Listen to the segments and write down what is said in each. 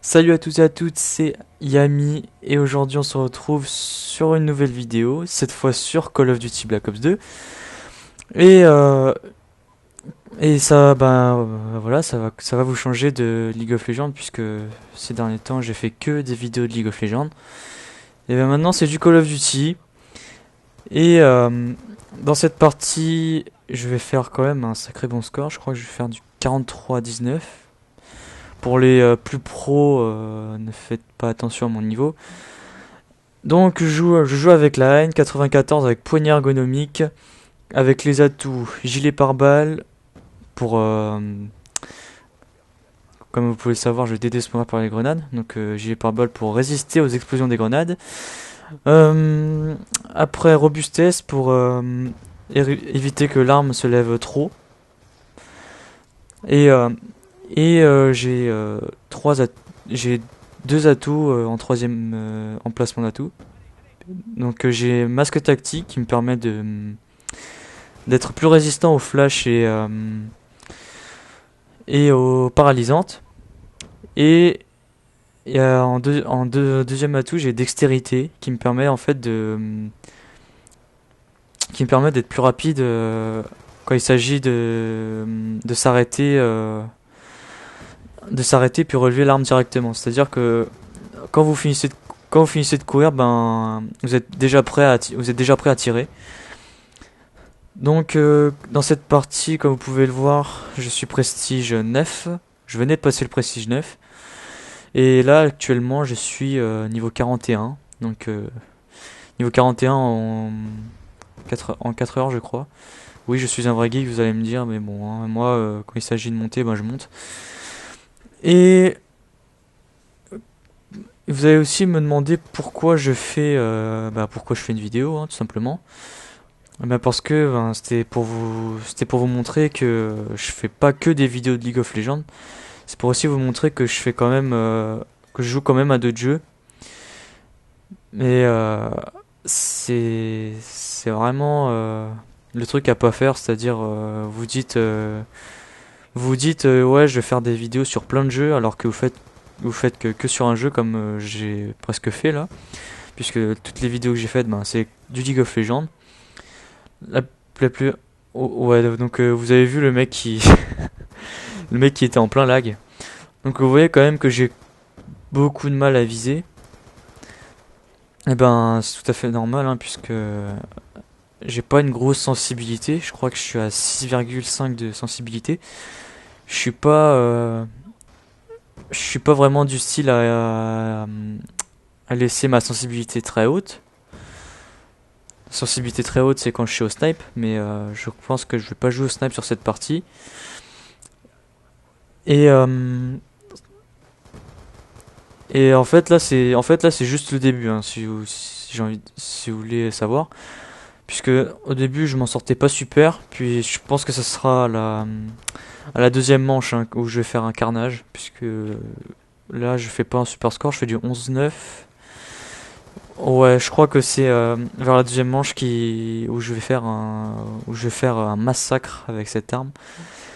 Salut à tous et à toutes, c'est Yami et aujourd'hui on se retrouve sur une nouvelle vidéo, cette fois sur Call of Duty Black Ops 2. Et, euh, et ça, voilà, ça va vous changer de League of Legends puisque ces derniers temps j'ai fait que des vidéos de League of Legends. Et ben maintenant c'est du Call of Duty. Et dans cette partie, je vais faire quand même un sacré bon score. Je crois que je vais faire du 43-19. Pour les plus pros, ne faites pas attention à mon niveau. Donc je joue avec la N94 avec poignée ergonomique, avec les atouts gilet pare-balles pour, comme vous pouvez le savoir, je déteste mourir par les grenades, donc gilet pare-balles pour résister aux explosions des grenades. Euh, Après robustesse pour éviter que l'arme se lève trop. Et, euh, j'ai deux atouts en troisième emplacement d'atout. Donc j'ai masque tactique qui me permet de d'être plus résistant aux flashs et aux paralysantes. Et, deuxième atout, j'ai dextérité qui me permet d'être plus rapide quand il s'agit de s'arrêter puis relever l'arme directement. C'est-à-dire que quand vous finissez de, quand vous finissez de courir, ben vous êtes déjà prêt à tirer. Donc dans cette partie, comme vous pouvez le voir, je suis prestige 9. Je venais de passer le prestige 9. Et là actuellement je suis niveau 41. Donc niveau 41 en 4 heures je crois. Oui, je suis un vrai geek, vous allez me dire, mais bon, hein, moi quand il s'agit de monter, ben je monte. Et vous allez aussi me demander pourquoi je fais une vidéo, hein, tout simplement. Parce que c'était pour vous montrer que je fais pas que des vidéos de League of Legends. C'est pour aussi vous montrer que je fais quand même, que je joue quand même à d'autres jeux. Mais c'est vraiment le truc à pas faire, c'est-à-dire ouais, je vais faire des vidéos sur plein de jeux alors que vous faites que sur un jeu comme j'ai presque fait là, puisque toutes les vidéos que j'ai faites, ben c'est du League of Legends. La, la plus ouais, donc vous avez vu le mec qui le mec qui était en plein lag. Donc vous voyez quand même que j'ai beaucoup de mal à viser. Et ben c'est tout à fait normal hein, puisque j'ai pas une grosse sensibilité. Je crois que je suis à 6,5 de sensibilité. Je suis pas je suis pas vraiment du style à laisser ma sensibilité très haute. Sensibilité très haute, c'est quand je suis au snipe, mais je pense que je vais pas jouer au snipe sur cette partie. Et en fait là c'est juste le début hein, si vous voulez savoir, puisque au début je m'en sortais pas super, puis je pense que ça sera à la deuxième manche hein, où je vais faire un carnage, puisque là je fais pas un super score, je fais du 11-9. Ouais, je crois que c'est vers la deuxième manche où je vais faire un massacre avec cette arme.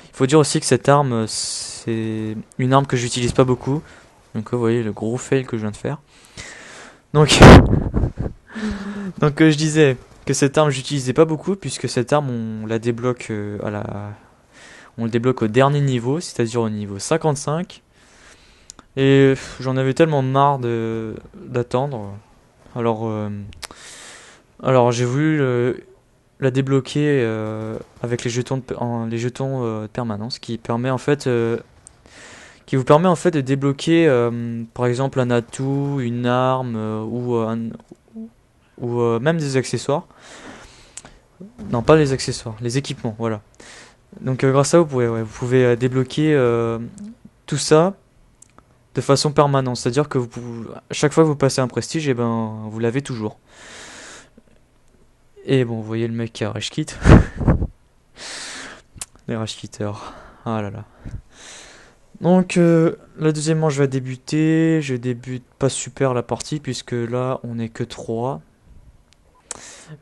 Il faut dire aussi que cette arme c'est une arme que j'utilise pas beaucoup. Donc vous voyez le gros fail que je viens de faire. Donc je disais que cette arme j'utilisais pas beaucoup puisque cette arme on la débloque on le débloque au dernier niveau, c'est-à-dire au niveau 55. Et j'en avais tellement marre de d'attendre. Alors j'ai voulu la débloquer avec les jetons de permanence qui vous permet en fait de débloquer par exemple un atout, une arme ou même des accessoires. Non, pas les accessoires, les équipements, voilà. Donc grâce à ça, vous pouvez débloquer tout ça de façon permanente. C'est-à-dire que à chaque fois que vous passez un prestige, et ben vous l'avez toujours. Et bon, vous voyez le mec qui a rage quit. Les rage quitters. Ah là là. Donc la deuxième manche va débuter. Je débute pas super la partie puisque là on est que 3.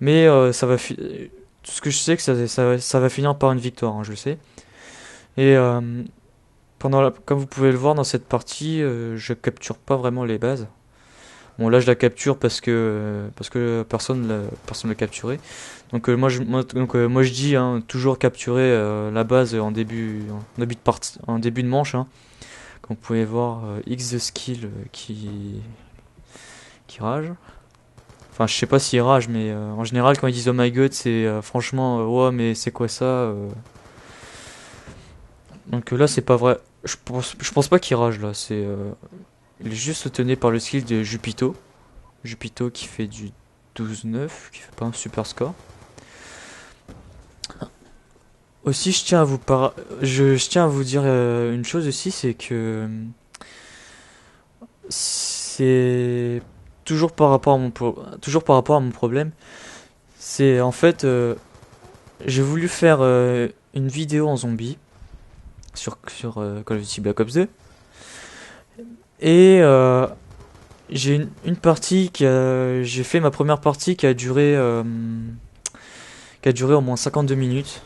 Mais tout ce que je sais que ça va finir par une victoire, hein, je le sais. Et Comme vous pouvez le voir dans cette partie, je capture pas vraiment les bases. Bon là je la capture parce que personne l'a capturé. Donc moi je dis hein, toujours capturer la base en début de partie, en début de manche. Hein. Comme vous pouvez voir X the skill qui rage. Enfin je sais pas s'il rage mais en général quand ils disent oh my god c'est franchement ouais mais c'est quoi ça Donc là c'est pas vrai. Je pense pas qu'il rage là. Il est juste soutenu par le skill de Jupito. Jupito qui fait du 12-9, qui fait pas un super score. Aussi, je tiens à vous dire une chose aussi, c'est que c'est toujours par rapport à mon problème. C'est en fait, j'ai voulu faire une vidéo en zombie sur Call of Duty Black Ops 2 et j'ai une partie j'ai fait ma première partie qui a duré au moins 52 minutes.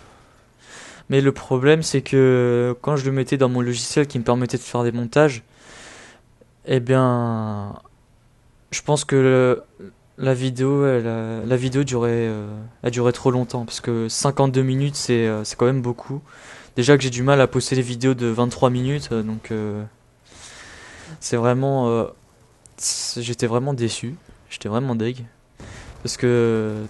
Mais le problème, c'est que quand je le mettais dans mon logiciel qui me permettait de faire des montages, eh bien, je pense que la vidéo a duré trop longtemps. Parce que 52 minutes, c'est quand même beaucoup. Déjà que j'ai du mal à poster des vidéos de 23 minutes, donc c'est vraiment. J'étais vraiment déçu. J'étais vraiment deg. Parce que.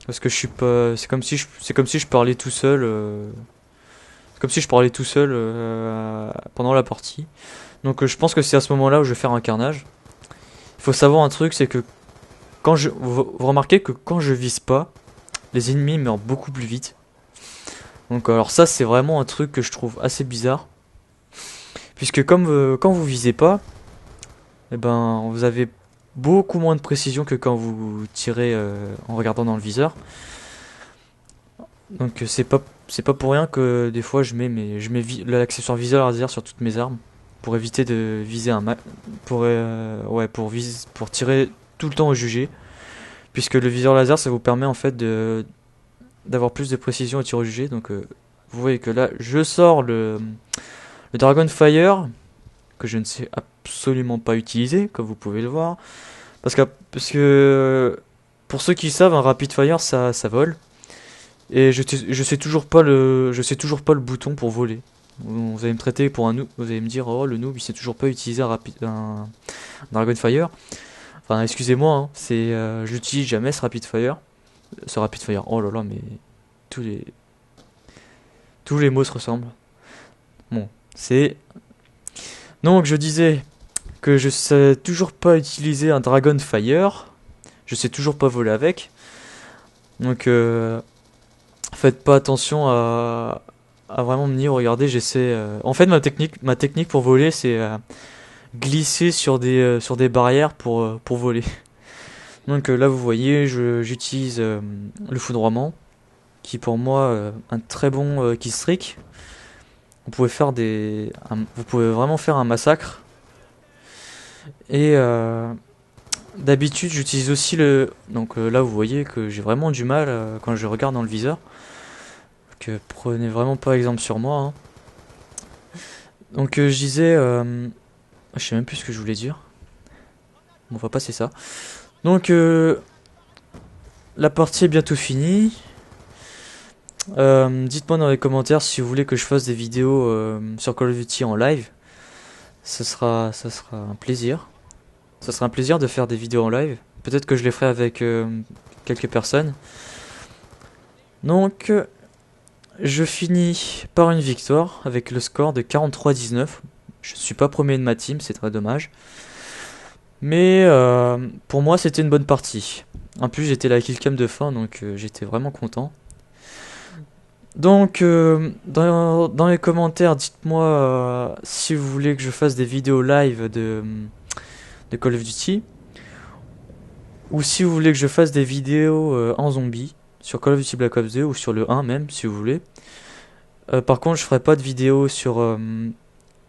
Parce que je suis pas. C'est comme si je parlais tout seul. Comme si je parlais tout seul pendant la partie. Donc je pense que c'est à ce moment-là où je vais faire un carnage. Il faut savoir un truc, c'est que vous remarquez que quand je vise pas, les ennemis meurent beaucoup plus vite. Donc alors ça c'est vraiment un truc que je trouve assez bizarre. Puisque quand vous visez pas, eh ben vous avez beaucoup moins de précision que quand vous tirez en regardant dans le viseur. Donc c'est pas pour rien que des fois je mets l'accessoire viseur laser sur toutes mes armes pour éviter de viser pour tirer tout le temps au jugé puisque le viseur laser ça vous permet en fait de d'avoir plus de précision au tir au jugé. Donc vous voyez que là je sors le Dragon Fire que je ne sais absolument pas utiliser comme vous pouvez le voir parce que pour ceux qui savent un Rapid Fire ça vole. Et je sais toujours pas le bouton pour voler. Vous allez me traiter pour un noob, vous allez me dire oh le noob il sait toujours pas utiliser un Dragonfire. Enfin excusez-moi, hein, j'utilise jamais ce Rapid Fire. Ce Rapid Fire. Oh là là mais tous les tous les mots se ressemblent. Bon, c'est donc je disais que je sais toujours pas utiliser un Dragonfire. Je sais toujours pas voler avec. Donc faites pas attention à vraiment me dire regardez j'essaie en fait ma technique pour voler c'est glisser sur des barrières pour voler. Donc là vous voyez j'utilise le foudroiement qui est pour moi un très bon kill streak. Vous pouvez vraiment faire un massacre et d'habitude j'utilise aussi donc là vous voyez que j'ai vraiment du mal quand je regarde dans le viseur. Que prenez vraiment pas exemple sur moi. Hein. Donc je disais, je sais même plus ce que je voulais dire. Bon, on va passer ça. Donc la partie est bientôt finie. Dites-moi dans les commentaires si vous voulez que je fasse des vidéos sur Call of Duty en live. Ça sera un plaisir. Ça sera un plaisir de faire des vidéos en live. Peut-être que je les ferai avec quelques personnes. Donc je finis par une victoire avec le score de 43-19. Je suis pas premier de ma team, c'est très dommage. Mais pour moi, c'était une bonne partie. En plus, j'étais la killcam de fin, donc j'étais vraiment content. Donc, dans les commentaires, dites-moi si vous voulez que je fasse des vidéos live de Call of Duty. Ou si vous voulez que je fasse des vidéos en zombie sur Call of Duty Black Ops 2 ou sur le 1 même, si vous voulez. Par contre, je ferai pas de vidéo sur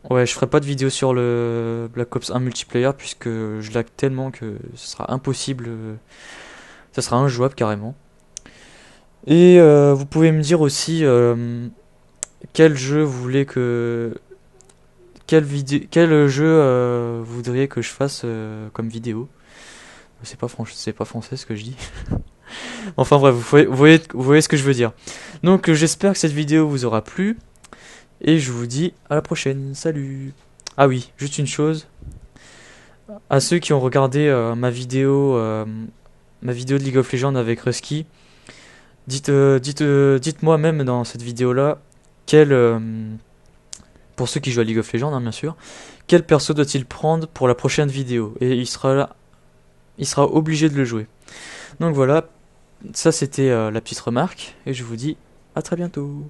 je ferai pas de vidéo sur le Black Ops 1 multiplayer puisque je lag tellement que ce sera impossible, ça sera injouable carrément. Et vous pouvez me dire aussi quel jeu vous voulez quel jeu vous voudriez que je fasse comme vidéo. C'est pas français ce que je dis. Enfin bref, vous voyez ce que je veux dire. Donc j'espère que cette vidéo vous aura plu. Et je vous dis à la prochaine. Salut. Ah oui, juste une chose. À ceux qui ont regardé ma vidéo de League of Legends avec Rusky, dites-moi même dans cette vidéo-là, pour ceux qui jouent à League of Legends, hein, bien sûr, quel perso doit-il prendre pour la prochaine vidéo? Et il sera obligé de le jouer. Donc voilà, ça c'était la petite remarque, et je vous dis à très bientôt.